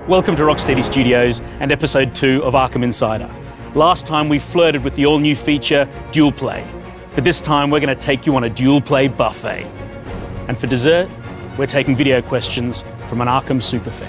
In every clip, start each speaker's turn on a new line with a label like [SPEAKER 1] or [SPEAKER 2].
[SPEAKER 1] Welcome to Rocksteady Studios and episode 2 of Arkham Insider. Last time we flirted with the all-new feature, Dual Play. But this time we're going to take you on a Dual Play buffet. And for dessert, we're taking video questions from an Arkham superfan.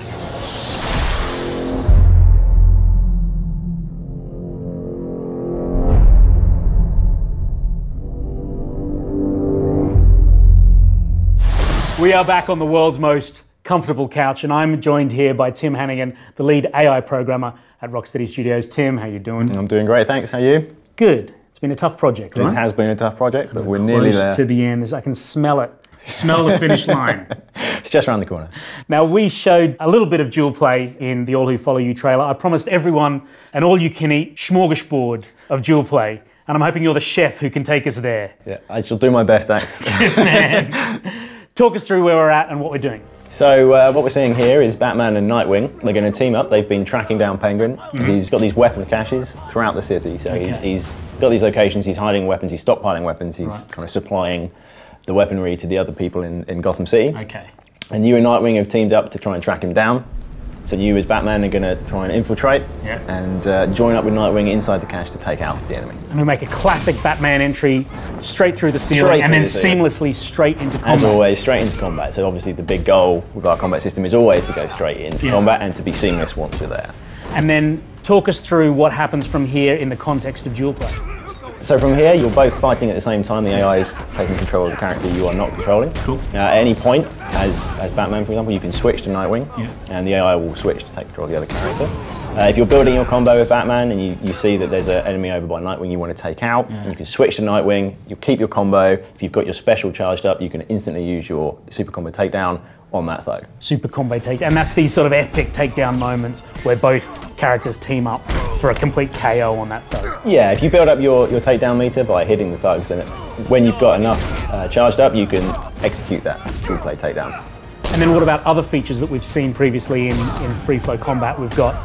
[SPEAKER 1] We are back on the world's most comfortable couch, and I'm joined here by Tim Hannigan, the lead AI programmer at Rocksteady Studios. Tim, how you doing?
[SPEAKER 2] I'm doing great, thanks. How are you?
[SPEAKER 1] Good. It's been a tough project, right?
[SPEAKER 2] It has been a tough project, but we're nearly there.
[SPEAKER 1] Close to the end. I can smell it. Smell the finish line.
[SPEAKER 2] It's just around the corner.
[SPEAKER 1] Now, we showed a little bit of Dual Play in the All Who Follow You trailer. I promised everyone an all-you-can-eat smorgasbord of Dual Play, and I'm hoping you're the chef who can take us there.
[SPEAKER 2] Yeah, I shall do my best, thanks.
[SPEAKER 1] Good man. Talk us through where we're at and what we're doing.
[SPEAKER 2] So what we're seeing here is Batman and Nightwing. They're going to team up. They've been tracking down Penguin. He's got these weapon caches throughout the city. So he's got these locations, he's hiding weapons, he's stockpiling weapons, he's kind of supplying the weaponry to the other people in Gotham City.
[SPEAKER 1] Okay.
[SPEAKER 2] And you and Nightwing have teamed up to try and track him down. So you as Batman are going to try and infiltrate and join up with Nightwing inside the cache to take out the enemy.
[SPEAKER 1] And we make a classic Batman entry straight through the ceiling and then seamlessly straight into combat.
[SPEAKER 2] As always, straight into combat. So obviously the big goal with our combat system is always to go straight into combat and to be seamless once you're there.
[SPEAKER 1] And then talk us through what happens from here in the context of Dual Play.
[SPEAKER 2] So from here, you're both fighting at the same time. The AI is taking control of the character you are not controlling. Cool. At any point, as Batman, for example, you can switch to Nightwing, and the AI will switch to take control of the other character. If you're building your combo with Batman and you see that there's an enemy over by Nightwing you want to take out, you can switch to Nightwing, you'll keep your combo. If you've got your special charged up, you can instantly use your super combo takedown on that thug. Super combo takedown,
[SPEAKER 1] and that's these sort of epic takedown moments where both characters team up for a complete KO on that thug.
[SPEAKER 2] Yeah, if you build up your takedown meter by hitting the thugs, then when you've got enough charged up, you can execute that Dual Play takedown.
[SPEAKER 1] And then what about other features that we've seen previously in free flow combat? We've got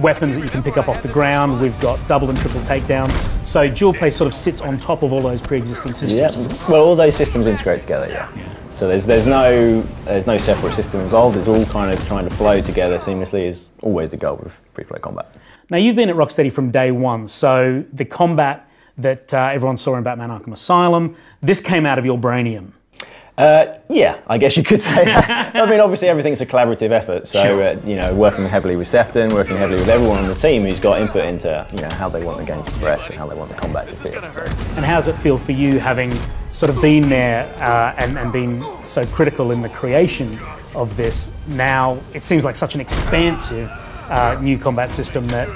[SPEAKER 1] weapons that you can pick up off the ground, we've got double and triple takedowns. So Dual Play sort of sits on top of all those pre-existing systems.
[SPEAKER 2] Yeah, well, all those systems integrate together, yeah. So there's no separate system involved. It's all kind of trying to flow together seamlessly is always the goal with free flow combat.
[SPEAKER 1] Now you've been at Rocksteady from day one, so the combat that everyone saw in Batman Arkham Asylum, this came out of your brainium.
[SPEAKER 2] Yeah, I guess you could say that. I mean, obviously everything's a collaborative effort, so you know, working heavily with Sefton, working heavily with everyone on the team who's got input into how they want the game to progress and how they want the combat to feel. So.
[SPEAKER 1] And how does it feel for you, having sort of been there and been so critical in the creation of this? Now it seems like such an expansive new combat system that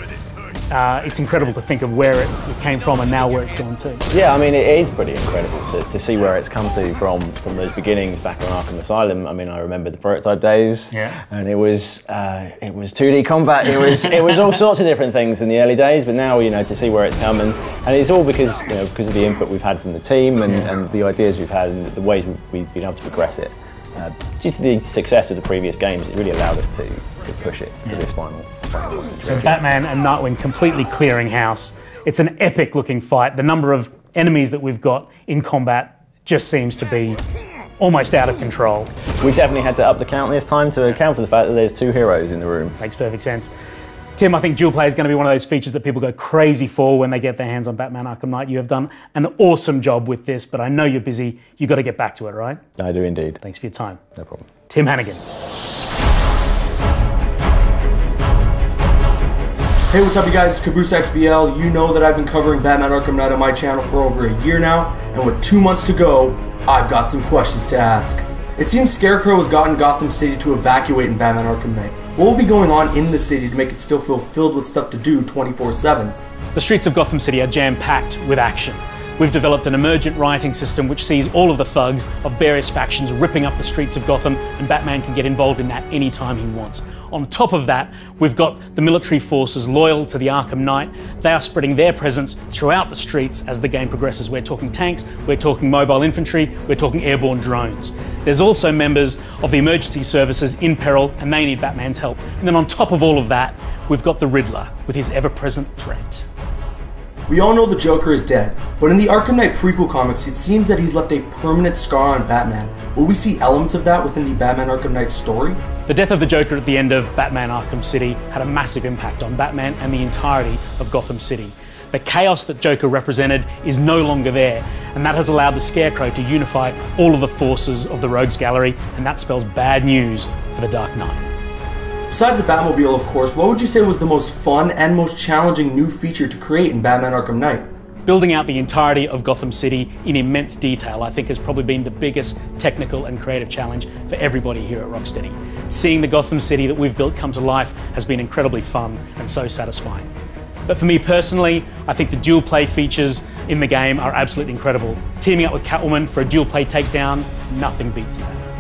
[SPEAKER 1] it's incredible to think of where it came from and now where it's gone to. Yeah,
[SPEAKER 2] I mean, it is pretty incredible to see where it's come to from those beginnings back on Arkham Asylum. I mean, I remember the prototype days, and it was 2D combat. It was all sorts of different things in the early days, but now to see where it's come, and it's all because because of the input we've had from the team and the ideas we've had and the ways we've been able to progress it. Due to the success of the previous games, it really allowed us to push it to this final.
[SPEAKER 1] So Batman and Nightwing completely clearing house. It's an epic looking fight. The number of enemies that we've got in combat just seems to be almost out of control.
[SPEAKER 2] We've definitely had to up the count this time to account for the fact that there's 2 heroes in the room.
[SPEAKER 1] Makes perfect sense. Tim, I think Dual Play is going to be one of those features that people go crazy for when they get their hands on Batman Arkham Knight. You have done an awesome job with this, but I know you're busy. You've got to get back to it, right?
[SPEAKER 2] I do indeed.
[SPEAKER 1] Thanks for your time.
[SPEAKER 2] No problem.
[SPEAKER 1] Tim Hannigan.
[SPEAKER 3] Hey, what's up you guys, it's Caboose XBL. You know that I've been covering Batman Arkham Knight on my channel for over a year now, and with 2 months to go, I've got some questions to ask. It seems Scarecrow has gotten Gotham City to evacuate in Batman Arkham Knight. What will be going on in the city to make it still feel filled with stuff to do 24/7?
[SPEAKER 1] The streets of Gotham City are jam-packed with action. We've developed an emergent rioting system which sees all of the thugs of various factions ripping up the streets of Gotham, and Batman can get involved in that anytime he wants. On top of that, we've got the military forces loyal to the Arkham Knight. They are spreading their presence throughout the streets as the game progresses. We're talking tanks, we're talking mobile infantry, we're talking airborne drones. There's also members of the emergency services in peril, and they need Batman's help. And then on top of all of that, we've got the Riddler with his ever-present threat.
[SPEAKER 3] We all know the Joker is dead, but in the Arkham Knight prequel comics, it seems that he's left a permanent scar on Batman. Will we see elements of that within the Batman Arkham Knight story?
[SPEAKER 1] The death of the Joker at the end of Batman Arkham City had a massive impact on Batman and the entirety of Gotham City. The chaos that Joker represented is no longer there, and that has allowed the Scarecrow to unify all of the forces of the Rogues Gallery, and that spells bad news for the Dark Knight.
[SPEAKER 3] Besides the Batmobile, of course, what would you say was the most fun and most challenging new feature to create in Batman Arkham Knight?
[SPEAKER 1] Building out the entirety of Gotham City in immense detail, I think, has probably been the biggest technical and creative challenge for everybody here at Rocksteady. Seeing the Gotham City that we've built come to life has been incredibly fun and so satisfying. But for me personally, I think the dual play features in the game are absolutely incredible. Teaming up with Catwoman for a dual play takedown, nothing beats that.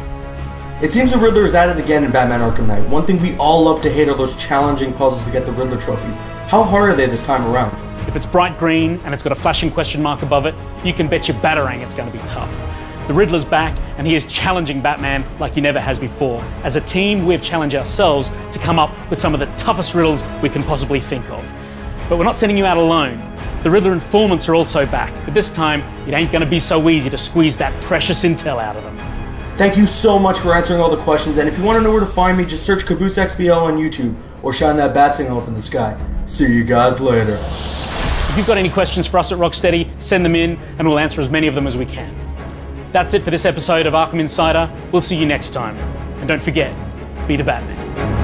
[SPEAKER 3] It seems the Riddler is at it again in Batman Arkham Knight. One thing we all love to hate are those challenging puzzles to get the Riddler trophies. How hard are they this time around?
[SPEAKER 1] If it's bright green and it's got a flashing question mark above it, you can bet your batarang it's going to be tough. The Riddler's back and he is challenging Batman like he never has before. As a team, we've challenged ourselves to come up with some of the toughest riddles we can possibly think of. But we're not sending you out alone. The Riddler informants are also back, but this time it ain't going to be so easy to squeeze that precious intel out of them.
[SPEAKER 3] Thank you so much for answering all the questions, and if you want to know where to find me, just search CaboosXBL on YouTube or shine that bat signal up in the sky. See you guys later.
[SPEAKER 1] If you've got any questions for us at Rocksteady, send them in and we'll answer as many of them as we can. That's it for this episode of Arkham Insider. We'll see you next time. And don't forget, be the Batman.